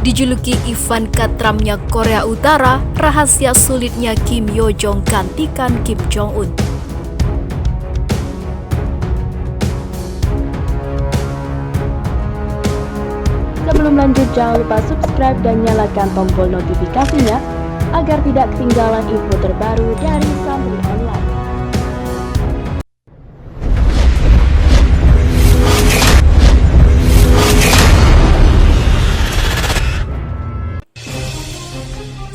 Dijuluki Ivanka Trumpnya Korea Utara, rahasia sulitnya Kim Yo Jong gantikan Kim Jong Un. Sebelum lanjut, jangan lupa subscribe dan nyalakan tombol notifikasinya agar tidak ketinggalan info terbaru dari Santri Online.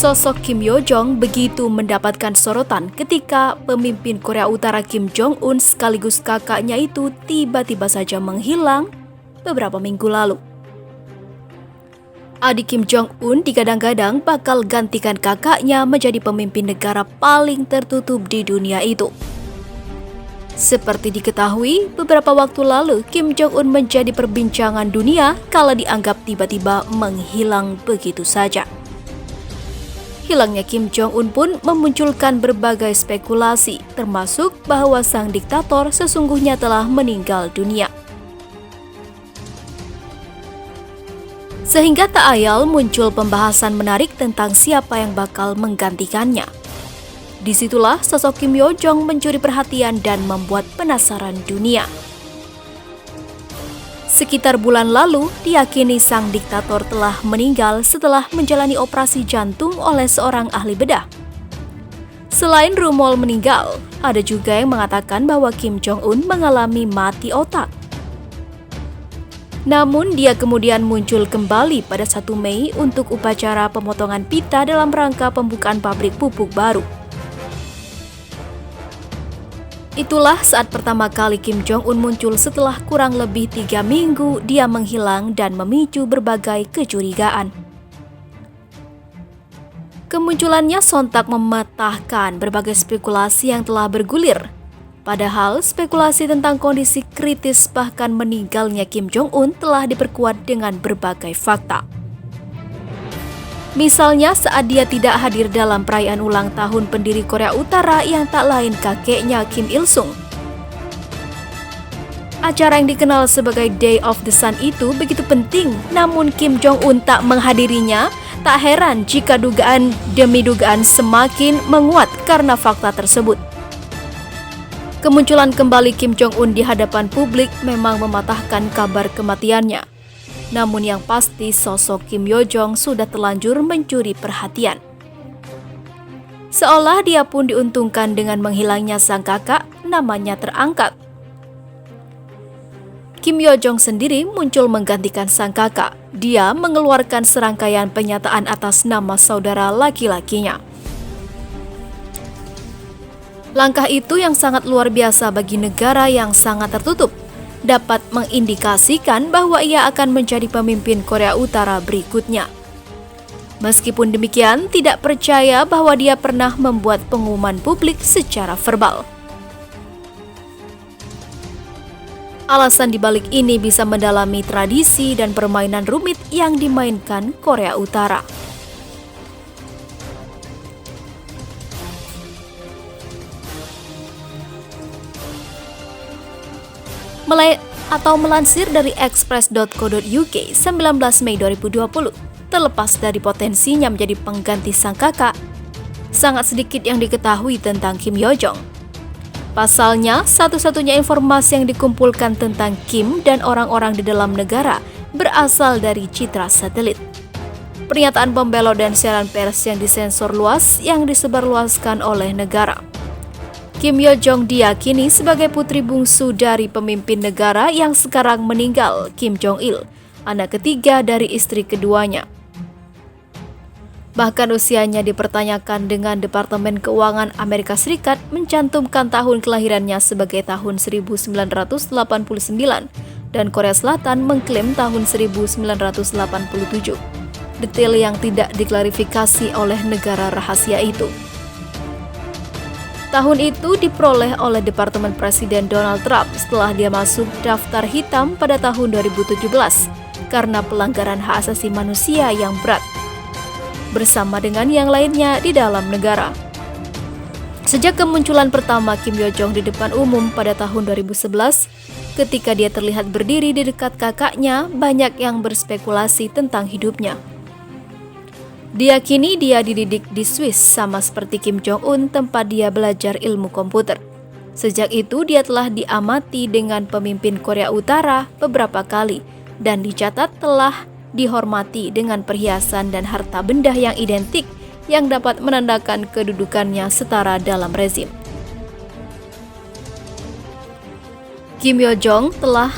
Sosok Kim Yo Jong begitu mendapatkan sorotan ketika pemimpin Korea Utara Kim Jong Un sekaligus kakaknya itu tiba-tiba saja menghilang beberapa minggu lalu. Adik Kim Jong Un digadang-gadang bakal gantikan kakaknya menjadi pemimpin negara paling tertutup di dunia itu. Seperti diketahui, beberapa waktu lalu Kim Jong Un menjadi perbincangan dunia kala dianggap tiba-tiba menghilang begitu saja. Hilangnya Kim Jong Un pun memunculkan berbagai spekulasi, termasuk bahwa sang diktator sesungguhnya telah meninggal dunia. Sehingga tak ayal muncul pembahasan menarik tentang siapa yang bakal menggantikannya. Disitulah sosok Kim Yo Jong mencuri perhatian dan membuat penasaran dunia. Sekitar bulan lalu, diyakini sang diktator telah meninggal setelah menjalani operasi jantung oleh seorang ahli bedah. Selain rumor meninggal, ada juga yang mengatakan bahwa Kim Jong Un mengalami mati otak. Namun dia kemudian muncul kembali pada 1 Mei untuk upacara pemotongan pita dalam rangka pembukaan pabrik pupuk baru. Itulah saat pertama kali Kim Jong Un muncul setelah kurang lebih 3 minggu dia menghilang dan memicu berbagai kecurigaan. Kemunculannya sontak mematahkan berbagai spekulasi yang telah bergulir. Padahal spekulasi tentang kondisi kritis bahkan meninggalnya Kim Jong Un telah diperkuat dengan berbagai fakta. Misalnya saat dia tidak hadir dalam perayaan ulang tahun pendiri Korea Utara yang tak lain kakeknya Kim Il Sung. Acara yang dikenal sebagai Day of the Sun itu begitu penting, namun Kim Jong Un tak menghadirinya. Tak heran jika dugaan demi dugaan semakin menguat karena fakta tersebut. Kemunculan kembali Kim Jong Un di hadapan publik memang mematahkan kabar kematiannya. Namun yang pasti sosok Kim Yo Jong sudah terlanjur mencuri perhatian. Seolah dia pun diuntungkan dengan menghilangnya sang kakak, namanya terangkat. Kim Yo Jong sendiri muncul menggantikan sang kakak. Dia mengeluarkan serangkaian pernyataan atas nama saudara laki-lakinya. Langkah itu yang sangat luar biasa bagi negara yang sangat tertutup, dapat mengindikasikan bahwa ia akan menjadi pemimpin Korea Utara berikutnya. Meskipun demikian, tidak percaya bahwa dia pernah membuat pengumuman publik secara verbal. Alasan dibalik ini bisa mendalami tradisi dan permainan rumit yang dimainkan Korea Utara. Melansir dari express.co.uk 19 Mei 2020, terlepas dari potensinya menjadi pengganti sang kakak, sangat sedikit yang diketahui tentang Kim Yo Jong. Pasalnya, satu-satunya informasi yang dikumpulkan tentang Kim dan orang-orang di dalam negara berasal dari citra satelit. Pernyataan pembelot dan siaran pers yang disensor luas yang disebarluaskan oleh negara. Kim Yo Jong diyakini sebagai putri bungsu dari pemimpin negara yang sekarang meninggal, Kim Jong Il, anak ketiga dari istri keduanya. Bahkan usianya dipertanyakan dengan Departemen Keuangan Amerika Serikat mencantumkan tahun kelahirannya sebagai tahun 1989 dan Korea Selatan mengklaim tahun 1987. Detail yang tidak diklarifikasi oleh negara rahasia itu. Tahun itu diperoleh oleh Departemen Presiden Donald Trump setelah dia masuk daftar hitam pada tahun 2017 karena pelanggaran hak asasi manusia yang berat, bersama dengan yang lainnya di dalam negara. Sejak kemunculan pertama Kim Yo Jong di depan umum pada tahun 2011, ketika dia terlihat berdiri di dekat kakaknya, banyak yang berspekulasi tentang hidupnya. Diyakini dia dididik di Swiss sama seperti Kim Jong-un tempat dia belajar ilmu komputer. Sejak itu dia telah diamati dengan pemimpin Korea Utara beberapa kali dan dicatat telah dihormati dengan perhiasan dan harta benda yang identik yang dapat menandakan kedudukannya setara dalam rezim. Kim Yo Jong telah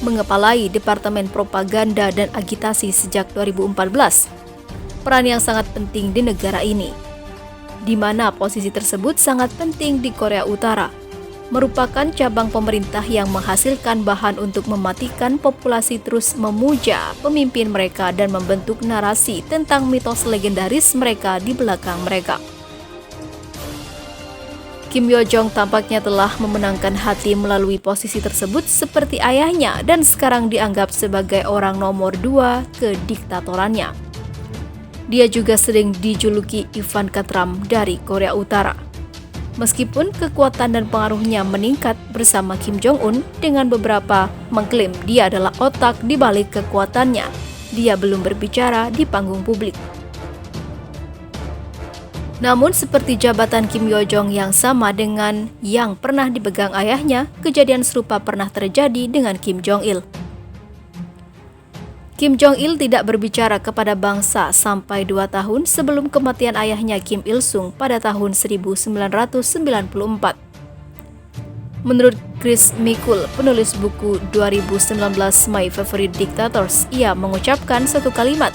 mengepalai Departemen Propaganda dan Agitasi sejak 2014. Peran yang sangat penting di negara ini, di mana posisi tersebut sangat penting di Korea Utara, merupakan cabang pemerintah yang menghasilkan bahan untuk mematikan populasi terus memuja pemimpin mereka dan membentuk narasi tentang mitos legendaris mereka di belakang mereka. Kim Yo Jong tampaknya telah memenangkan hati melalui posisi tersebut seperti ayahnya dan sekarang dianggap sebagai orang nomor 2 kediktatorannya. Dia juga sering dijuluki Ivanka Trump dari Korea Utara. Meskipun kekuatan dan pengaruhnya meningkat bersama Kim Jong-un, dengan beberapa mengklaim dia adalah otak di balik kekuatannya, dia belum berbicara di panggung publik. Namun seperti jabatan Kim Yo Jong yang sama dengan yang pernah dipegang ayahnya, kejadian serupa pernah terjadi dengan Kim Jong-il. Kim Jong-il tidak berbicara kepada bangsa sampai 2 tahun sebelum kematian ayahnya Kim Il-sung pada tahun 1994. Menurut Chris Mikul, penulis buku 2019 My Favorite Dictators, ia mengucapkan satu kalimat,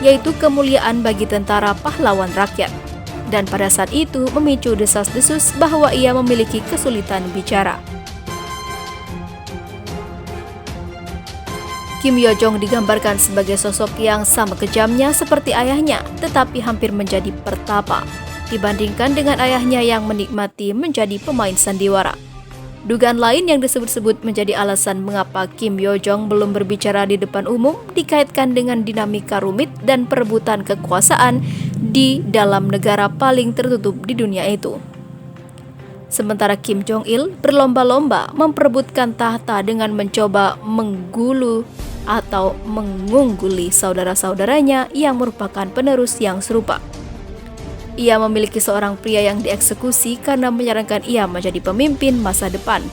yaitu kemuliaan bagi tentara pahlawan rakyat. Dan pada saat itu memicu desas-desus bahwa ia memiliki kesulitan bicara. Kim Yo Jong digambarkan sebagai sosok yang sama kejamnya seperti ayahnya, tetapi hampir menjadi pertapa, dibandingkan dengan ayahnya yang menikmati menjadi pemain sandiwara. Dugaan lain yang disebut-sebut menjadi alasan mengapa Kim Yo Jong belum berbicara di depan umum dikaitkan dengan dinamika rumit dan perebutan kekuasaan di dalam negara paling tertutup di dunia itu. Sementara Kim Jong-il berlomba-lomba memperebutkan tahta dengan mencoba mengungguli saudara-saudaranya yang merupakan penerus yang serupa. Ia memiliki seorang pria yang dieksekusi karena menyarankan ia menjadi pemimpin masa depan.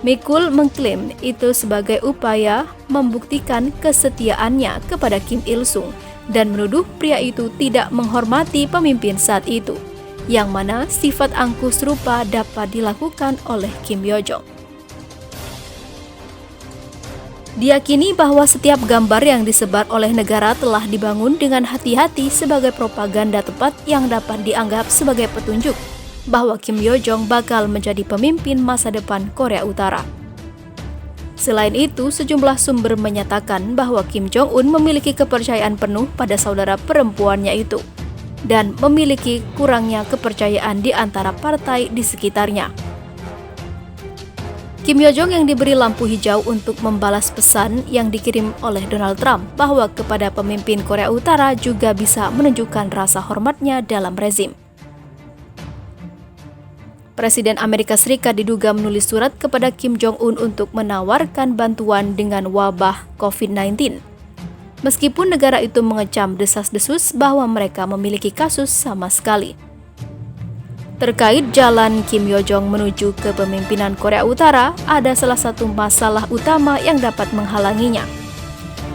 Mikul mengklaim itu sebagai upaya membuktikan kesetiaannya kepada Kim Il-sung dan menuduh pria itu tidak menghormati pemimpin saat itu, yang mana sifat angkuh serupa dapat dilakukan oleh Kim Yo Jong. Diyakini bahwa setiap gambar yang disebar oleh negara telah dibangun dengan hati-hati sebagai propaganda tepat yang dapat dianggap sebagai petunjuk bahwa Kim Yo Jong bakal menjadi pemimpin masa depan Korea Utara. Selain itu, sejumlah sumber menyatakan bahwa Kim Jong-un memiliki kepercayaan penuh pada saudara perempuannya itu dan memiliki kurangnya kepercayaan di antara partai di sekitarnya. Kim Yo Jong yang diberi lampu hijau untuk membalas pesan yang dikirim oleh Donald Trump bahwa kepada pemimpin Korea Utara juga bisa menunjukkan rasa hormatnya dalam rezim. Presiden Amerika Serikat diduga menulis surat kepada Kim Jong-un untuk menawarkan bantuan dengan wabah COVID-19. Meskipun negara itu mengecam desas-desus bahwa mereka memiliki kasus sama sekali. Terkait jalan Kim Yo Jong menuju kepemimpinan Korea Utara, ada salah satu masalah utama yang dapat menghalanginya.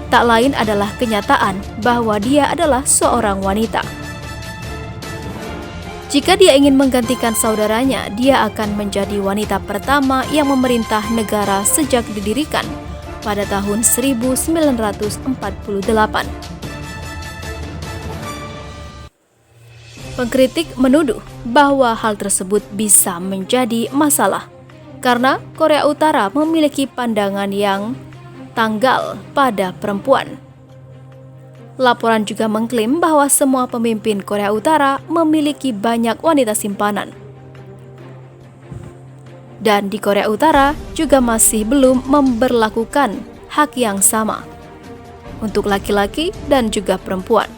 Tak lain adalah kenyataan bahwa dia adalah seorang wanita. Jika dia ingin menggantikan saudaranya, dia akan menjadi wanita pertama yang memerintah negara sejak didirikan pada tahun 1948. Pengkritik menuduh bahwa hal tersebut bisa menjadi masalah karena Korea Utara memiliki pandangan yang tanggal pada perempuan. Laporan juga mengklaim bahwa semua pemimpin Korea Utara memiliki banyak wanita simpanan. Dan di Korea Utara juga masih belum memberlakukan hak yang sama untuk laki-laki dan juga perempuan.